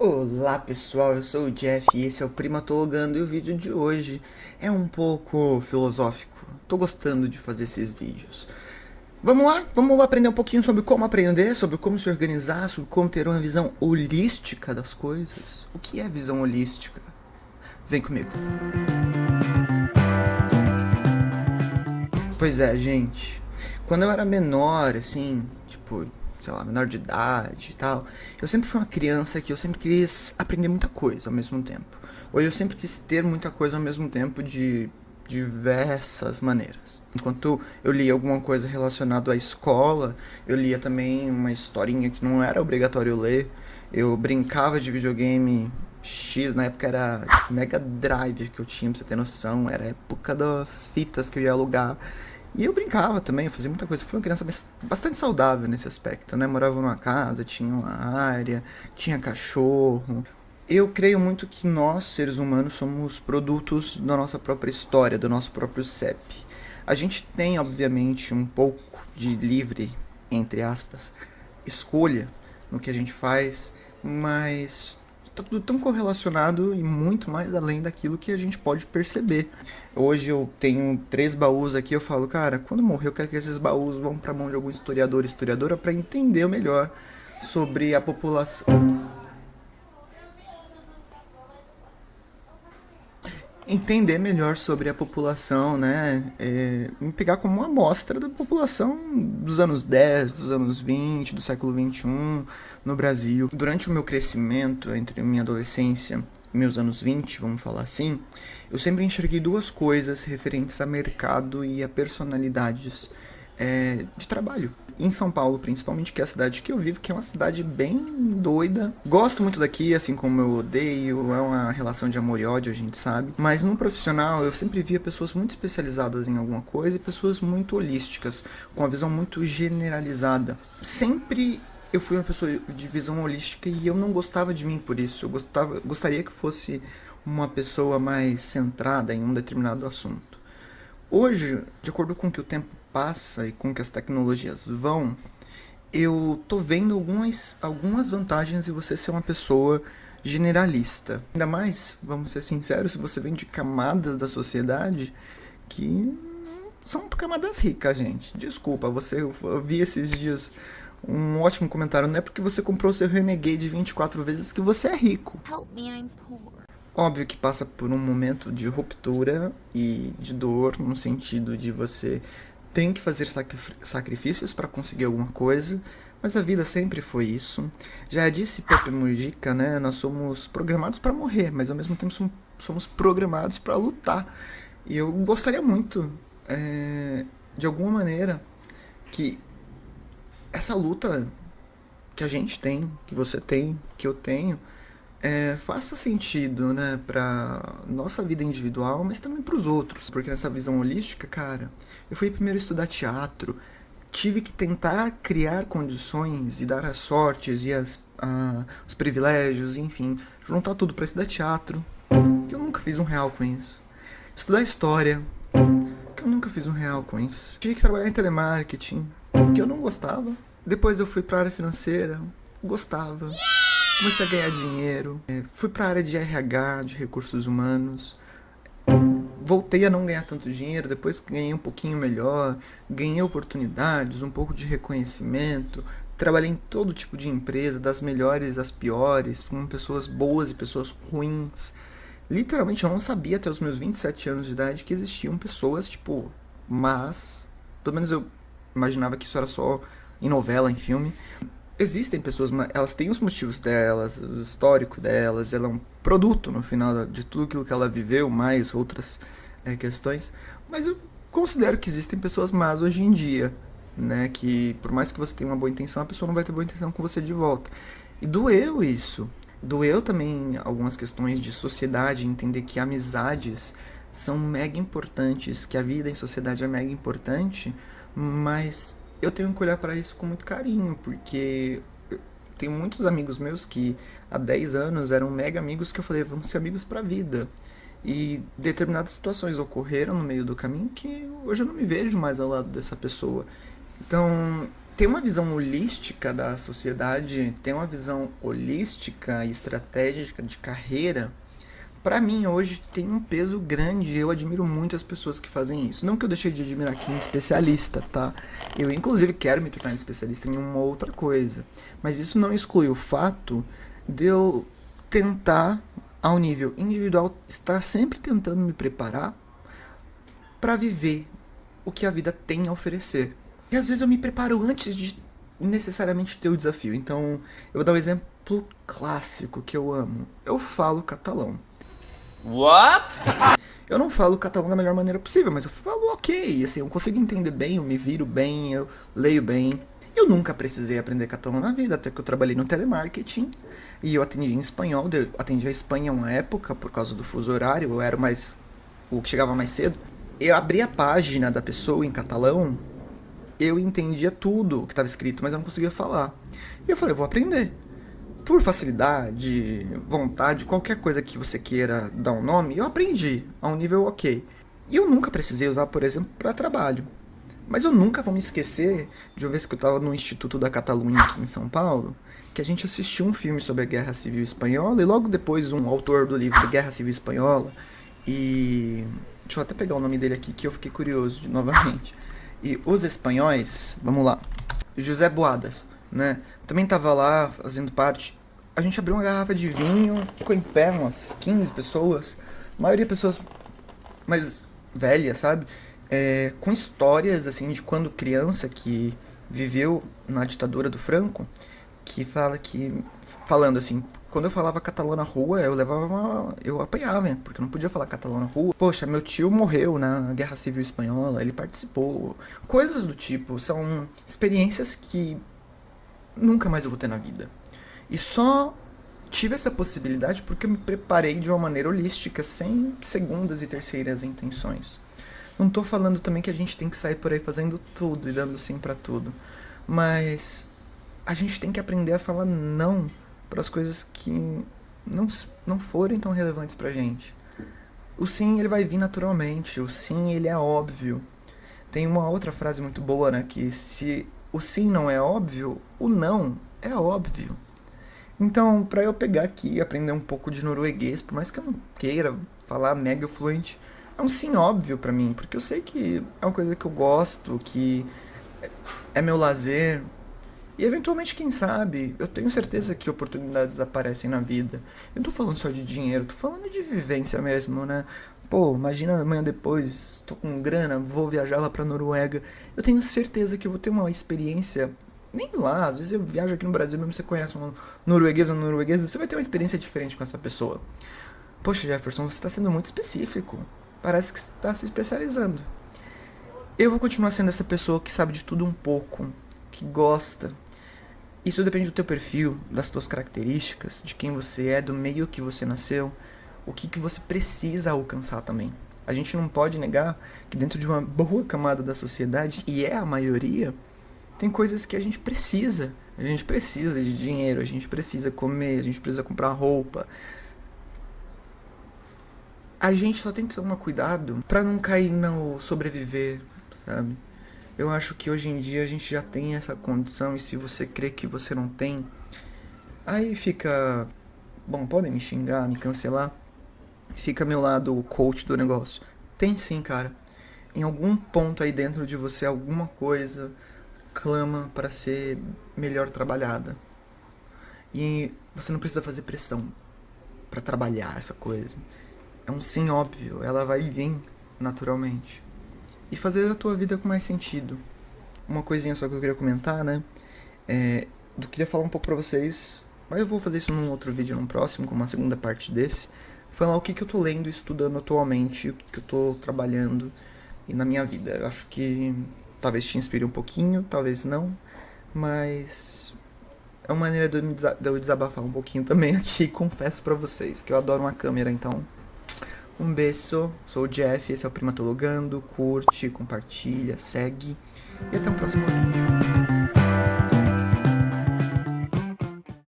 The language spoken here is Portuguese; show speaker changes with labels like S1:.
S1: Olá pessoal, eu sou o Jeff e esse é o Primatologando e o vídeo de hoje é um pouco filosófico. Tô gostando de fazer esses vídeos. Vamos lá aprender um pouquinho sobre como aprender, sobre como se organizar, sobre como ter uma visão holística das coisas. O que é visão holística? Vem comigo. Pois é, gente. Quando eu era menor, assim, tipo, sei lá, menor de idade e tal, eu sempre fui uma criança que eu sempre quis aprender muita coisa ao mesmo tempo. Ou eu sempre quis ter muita coisa ao mesmo tempo de diversas maneiras. Enquanto eu lia alguma coisa relacionada à escola, eu lia também uma historinha que não era obrigatório ler. Eu brincava de videogame X, na época era Mega Drive que eu tinha, pra você ter noção. Era a época das fitas que eu ia alugar. E eu brincava também, eu fazia muita coisa. Eu fui uma criança bastante saudável nesse aspecto, né? Morava numa casa, tinha uma área, tinha cachorro. Eu creio muito que nós, seres humanos, somos produtos da nossa própria história, do nosso próprio CEP. A gente tem, obviamente, um pouco de livre, entre aspas, escolha no que a gente faz, mas está tudo tão correlacionado e muito mais além daquilo que a gente pode perceber. Hoje eu tenho 3 baús aqui, eu falo, cara, quando eu morrer eu quero que esses baús vão para mão de algum historiador, historiadora, para entender melhor sobre a população. Entender melhor sobre a população, né? Me pegar como uma amostra da população dos anos 10, dos anos 20, do século 21 no Brasil. Durante o meu crescimento, entre minha adolescência e meus anos 20, vamos falar assim, eu sempre enxerguei duas coisas referentes a mercado e a personalidades de trabalho. Em São Paulo, principalmente, que é a cidade que eu vivo, que é uma cidade bem doida. Gosto muito daqui, assim como eu odeio, é uma relação de amor e ódio, a gente sabe. Mas no profissional, eu sempre via pessoas muito especializadas em alguma coisa e pessoas muito holísticas, com uma visão muito generalizada. Sempre eu fui uma pessoa de visão holística e eu não gostava de mim por isso. Gostaria que fosse uma pessoa mais centrada em um determinado assunto. Hoje, de acordo com o que o tempo passa e com que as tecnologias vão, eu tô vendo algumas vantagens de você ser uma pessoa generalista. Ainda mais, vamos ser sinceros, se você vem de camadas da sociedade que são camadas ricas, gente. Desculpa, eu vi esses dias um ótimo comentário. Não é porque você comprou seu Renegade 24 vezes que você é rico.
S2: Help me, I'm poor.
S1: Óbvio que passa por um momento de ruptura e de dor, no sentido de você tem que fazer sacrifícios para conseguir alguma coisa, mas a vida sempre foi isso. Já disse Pepe Mujica, né? Nós somos programados para morrer, mas ao mesmo tempo somos programados para lutar. E eu gostaria muito, de alguma maneira, que essa luta que a gente tem, que você tem, que eu tenho, faça sentido, né, pra nossa vida individual, mas também pros outros. Porque nessa visão holística, cara, eu fui primeiro estudar teatro, tive que tentar criar condições e dar as sortes e os privilégios, enfim, juntar tudo pra estudar teatro, que eu nunca fiz um real com isso. Estudar história, que eu nunca fiz um real com isso. Tive que trabalhar em telemarketing, que eu não gostava. Depois eu fui pra área financeira, gostava. Comecei a ganhar dinheiro, fui para a área de RH, de recursos humanos, voltei a não ganhar tanto dinheiro, depois ganhei um pouquinho melhor, ganhei oportunidades, um pouco de reconhecimento, trabalhei em todo tipo de empresa, das melhores às piores, com pessoas boas e pessoas ruins. Literalmente eu não sabia até os meus 27 anos de idade que existiam pessoas, tipo, mas, pelo menos eu imaginava que isso era só em novela, em filme. Existem pessoas, mas elas têm os motivos delas, o histórico delas, ela é um produto no final de tudo aquilo que ela viveu, mais outras questões. Mas eu considero que existem pessoas más hoje em dia, né? Que por mais que você tenha uma boa intenção, a pessoa não vai ter boa intenção com você de volta. E doeu isso. Doeu também algumas questões de sociedade, entender que amizades são mega importantes, que a vida em sociedade é mega importante, mas eu tenho que olhar para isso com muito carinho, porque eu tenho muitos amigos meus que há 10 anos eram mega amigos que eu falei, vamos ser amigos pra vida. E determinadas situações ocorreram no meio do caminho que hoje eu não me vejo mais ao lado dessa pessoa. Então, ter uma visão holística da sociedade, ter uma visão holística e estratégica de carreira, pra mim hoje tem um peso grande. Eu admiro muito as pessoas que fazem isso. Não que eu deixei de admirar quem é especialista, tá? Eu inclusive quero me tornar especialista em uma outra coisa. Mas isso não exclui o fato de eu tentar, ao nível individual, estar sempre tentando me preparar pra viver o que a vida tem a oferecer. E às vezes eu me preparo antes de necessariamente ter o desafio. Então, eu vou dar um exemplo clássico que eu amo. Eu falo catalão.
S2: What?
S1: Eu não falo catalão da melhor maneira possível, mas eu falo ok, assim, eu consigo entender bem, eu me viro bem, eu leio bem. Eu nunca precisei aprender catalão na vida, até que eu trabalhei no telemarketing e eu atendi em espanhol, eu atendi a Espanha uma época por causa do fuso horário, eu era o que chegava mais cedo. Eu abri a página da pessoa em catalão, eu entendia tudo o que estava escrito, mas eu não conseguia falar. E eu falei, eu vou aprender. Por facilidade, vontade, qualquer coisa que você queira dar um nome, eu aprendi a um nível ok. E eu nunca precisei usar, por exemplo, para trabalho. Mas eu nunca vou me esquecer de uma vez que eu estava no Instituto da Catalunha aqui em São Paulo, que a gente assistiu um filme sobre a Guerra Civil Espanhola e logo depois um autor do livro Guerra Civil Espanhola e... deixa eu até pegar o nome dele aqui que eu fiquei curioso novamente. E os espanhóis, vamos lá, José Boadas, né? Também tava lá fazendo parte. A gente abriu uma garrafa de vinho, ficou em pé umas 15 pessoas, a maioria pessoas mais velhas, sabe? Com histórias, assim, de quando criança que viveu na ditadura do Franco, que fala que, falando assim, quando eu falava catalão na rua, eu apanhava, porque eu não podia falar catalão na rua. Poxa, meu tio morreu na Guerra Civil Espanhola, ele participou. Coisas do tipo, são experiências que nunca mais eu vou ter na vida. E só tive essa possibilidade porque eu me preparei de uma maneira holística, sem segundas e terceiras intenções. Não tô falando também que a gente tem que sair por aí fazendo tudo e dando sim pra tudo. Mas a gente tem que aprender a falar não para as coisas que não forem tão relevantes pra gente. O sim, ele vai vir naturalmente. O sim, ele é óbvio. Tem uma outra frase muito boa, né? Que se o sim não é óbvio, o não é óbvio. Então, pra eu pegar aqui e aprender um pouco de norueguês, por mais que eu não queira falar mega fluente, é um sim óbvio pra mim, porque eu sei que é uma coisa que eu gosto, que é meu lazer. E eventualmente, quem sabe, eu tenho certeza que oportunidades aparecem na vida. Eu não tô falando só de dinheiro, tô falando de vivência mesmo, né? Pô, imagina amanhã depois, tô com grana, vou viajar lá pra Noruega. Eu tenho certeza que eu vou ter uma experiência, nem lá, às vezes eu viajo aqui no Brasil mesmo, você conhece um norueguês ou norueguesa, você vai ter uma experiência diferente com essa pessoa. Poxa, Jefferson, você tá sendo muito específico. Parece que você tá se especializando. Eu vou continuar sendo essa pessoa que sabe de tudo um pouco, que gosta. Isso depende do teu perfil, das tuas características, de quem você é, do meio que você nasceu, o que você precisa alcançar também. A gente não pode negar que dentro de uma boa camada da sociedade, e é a maioria, tem coisas que a gente precisa. A gente precisa de dinheiro, a gente precisa comer, a gente precisa comprar roupa. A gente só tem que tomar cuidado pra não cair no sobreviver, sabe? Eu acho que hoje em dia a gente já tem essa condição, e se você crê que você não tem, aí fica... Bom, podem me xingar, me cancelar. Fica meu lado o coach do negócio. Tem sim, cara. Em algum ponto aí dentro de você, alguma coisa clama para ser melhor trabalhada. E você não precisa fazer pressão para trabalhar essa coisa. É um sim óbvio, ela vai vir naturalmente. E fazer a tua vida com mais sentido. Uma coisinha só que eu queria comentar, né? Eu queria falar um pouco pra vocês, mas eu vou fazer isso num outro vídeo, num próximo, com uma segunda parte desse. Falar o que eu tô lendo e estudando atualmente, o que eu tô trabalhando e na minha vida. Eu acho que talvez te inspire um pouquinho, talvez não, mas é uma maneira de eu desabafar um pouquinho também aqui. Confesso pra vocês que eu adoro uma câmera, então... Um beijo, sou o Jeff, esse é o Primatologando, curte, compartilha, segue e até o próximo vídeo.